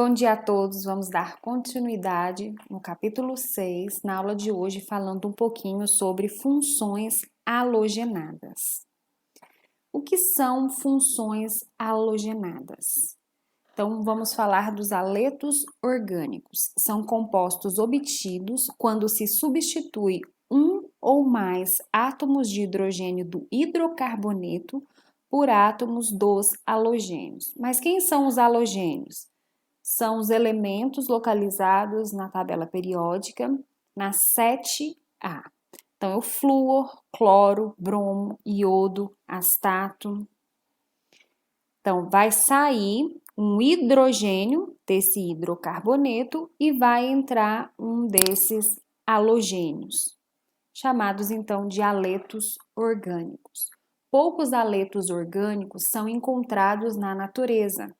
bom dia a todos. Vamos dar continuidade no capítulo 6, na aula de hoje, falando um pouquinho sobre funções halogenadas. O que são funções halogenadas? Então, vamos falar dos haletos orgânicos. São compostos obtidos quando se substitui um ou mais átomos de hidrogênio do hidrocarboneto por átomos dos halogênios. Mas quem são os halogênios? São os elementos localizados na tabela periódica, na 7A. Então, é o flúor, cloro, bromo, iodo, astato. Então, vai sair um hidrogênio desse hidrocarboneto e vai entrar um desses halogênios, chamados então de haletos orgânicos. Poucos haletos orgânicos são encontrados na natureza,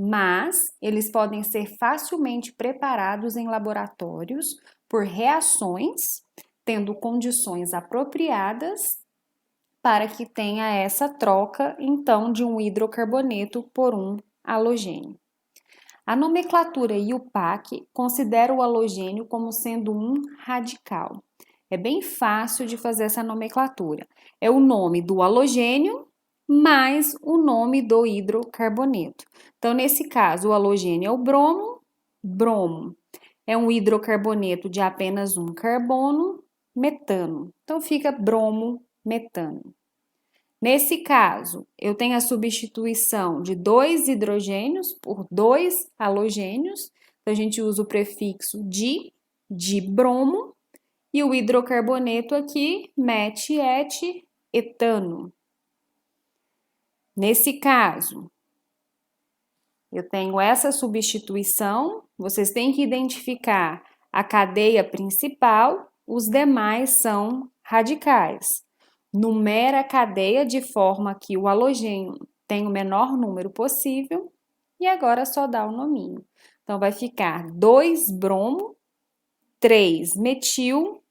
mas eles podem ser facilmente preparados em laboratórios por reações, tendo condições apropriadas para que tenha essa troca, então, de um hidrocarboneto por um halogênio. A nomenclatura IUPAC considera o halogênio como sendo um radical. É bem fácil de fazer essa nomenclatura. É o nome do halogênio mais o nome do hidrocarboneto. Então, nesse caso, o halogênio é o bromo, bromo. É um hidrocarboneto de apenas um carbono, metano. Então, fica bromo, metano. Nesse caso, eu tenho a substituição de 2 hidrogênios por 2 halogênios. Então, a gente usa o prefixo de bromo, e o hidrocarboneto aqui, met, et, etano. Nesse caso, eu tenho essa substituição, vocês têm que identificar a cadeia principal, os demais são radicais. Numera a cadeia de forma que o halogênio tem o menor número possível e agora só dá o nominho. Então, vai ficar 2 bromo, 3 metil,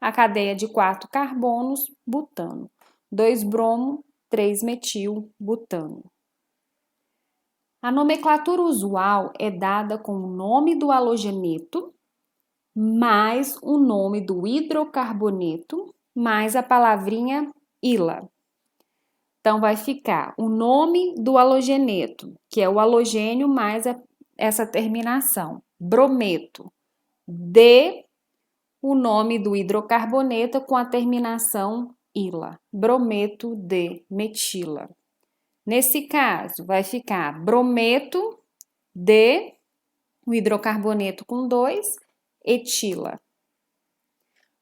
a cadeia de 4 carbonos, butano. 2 bromo, 3 metil, butano. A nomenclatura usual é dada com o nome do halogeneto, mais o nome do hidrocarboneto, mais a palavrinha ila. Então, vai ficar o nome do halogeneto, que é o halogênio mais essa terminação, brometo, de o nome do hidrocarboneto com a terminação ila, brometo de metila. Nesse caso, vai ficar brometo de o hidrocarboneto com 2, etila.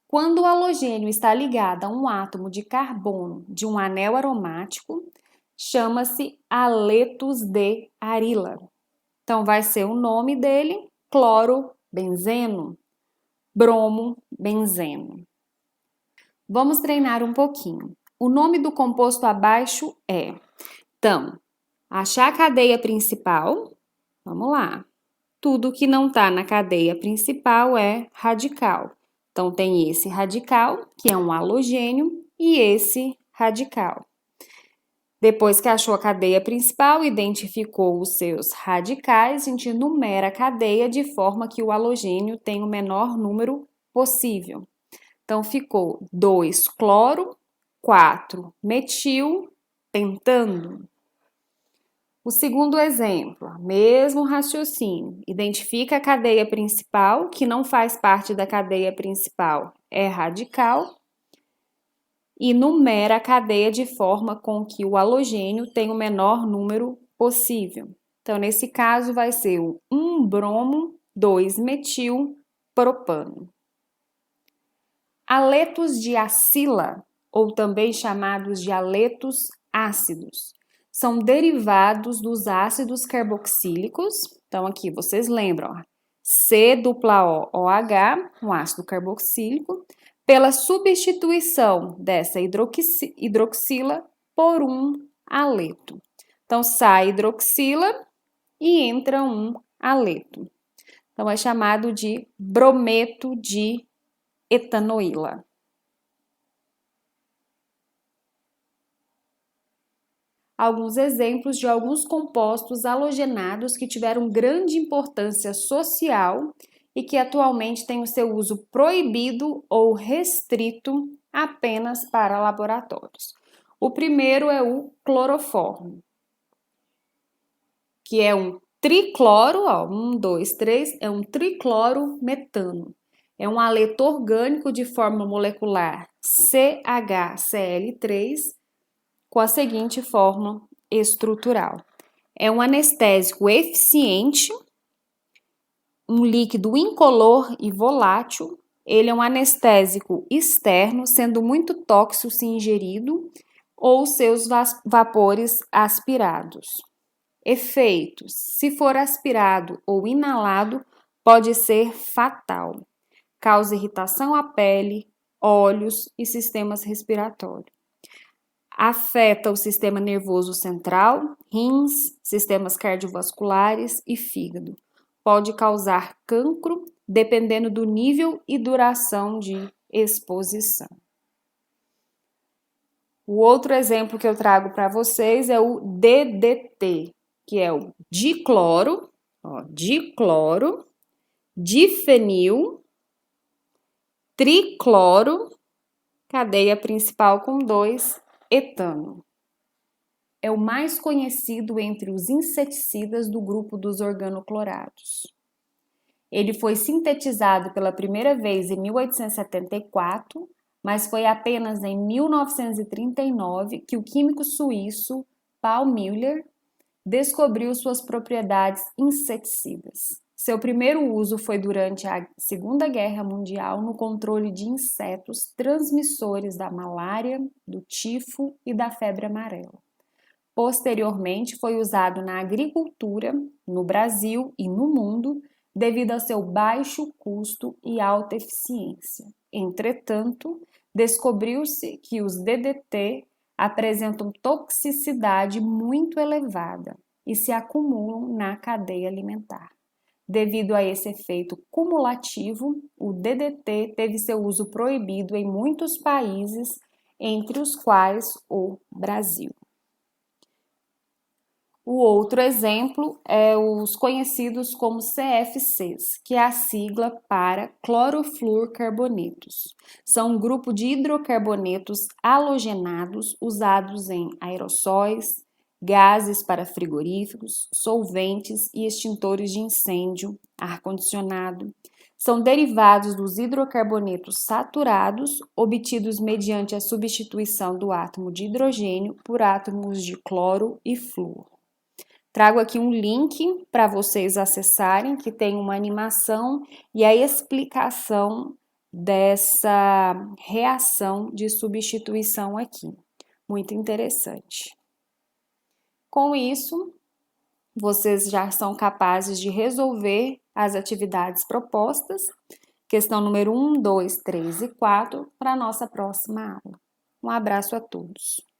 Quando o halogênio está ligado a um átomo de carbono de um anel aromático, chama-se haletos de arila. Então, vai ser o nome dele, clorobenzeno, bromobenzeno. Vamos treinar um pouquinho. O nome do composto abaixo é... Então, achar a cadeia principal, vamos lá. Tudo que não está na cadeia principal é radical. Então, tem esse radical, que é um halogênio, e esse radical. Depois que achou a cadeia principal, identificou os seus radicais, a gente numera a cadeia de forma que o halogênio tenha o menor número possível. Então, ficou 2 cloro, 4 metil, pentano. O segundo exemplo, mesmo raciocínio, identifica a cadeia principal, que não faz parte da cadeia principal, é radical, e numera a cadeia de forma com que o halogênio tenha o menor número possível. Então, nesse caso, vai ser o 1 bromo, 2 metil, propano. Haletos de acila, ou também chamados de haletos ácidos, são derivados dos ácidos carboxílicos. Então, aqui vocês lembram, COOH, um ácido carboxílico, pela substituição dessa hidroxila por um haleto. Então, sai hidroxila e entra um haleto. Então, é chamado de brometo de etanoíla. alguns exemplos de alguns compostos halogenados que tiveram grande importância social e que atualmente têm o seu uso proibido ou restrito apenas para laboratórios. O primeiro é o cloroformo, que é um tricloro, ó, 1, 2, 3, é um triclorometano. É um haleto orgânico de forma molecular CHCl3 com a seguinte fórmula estrutural. É um anestésico eficiente, um líquido incolor e volátil. Ele é um anestésico externo, sendo muito tóxico se ingerido ou seus vapores aspirados. Efeitos: se for aspirado ou inalado, pode ser fatal. Causa irritação à pele, olhos e sistemas respiratórios. Afeta o sistema nervoso central, rins, sistemas cardiovasculares e fígado. Pode causar cancro, dependendo do nível e duração de exposição. O outro exemplo que eu trago para vocês é o DDT, que é o dicloro, difenil, tricloro, cadeia principal com 2, etano. É o mais conhecido entre os inseticidas do grupo dos organoclorados. Ele foi sintetizado pela primeira vez em 1874, mas foi apenas em 1939 que o químico suíço Paul Müller descobriu suas propriedades inseticidas. Seu primeiro uso foi durante a Segunda Guerra Mundial no controle de insetos transmissores da malária, do tifo e da febre amarela. Posteriormente, foi usado na agricultura, no Brasil e no mundo, devido ao seu baixo custo e alta eficiência. Entretanto, descobriu-se que os DDT apresentam toxicidade muito elevada e se acumulam na cadeia alimentar. Devido a esse efeito cumulativo, o DDT teve seu uso proibido em muitos países, entre os quais o Brasil. O outro exemplo é os conhecidos como CFCs, que é a sigla para clorofluorcarbonetos. São um grupo de hidrocarbonetos halogenados usados em aerossóis, gases para frigoríficos, solventes e extintores de incêndio, ar-condicionado. São derivados dos hidrocarbonetos saturados, obtidos mediante a substituição do átomo de hidrogênio por átomos de cloro e flúor. Trago aqui um link para vocês acessarem, que tem uma animação e a explicação dessa reação de substituição aqui. Muito interessante. Com isso, vocês já são capazes de resolver as atividades propostas, questão número 1, 2, 3 e 4, para a nossa próxima aula. Um abraço a todos.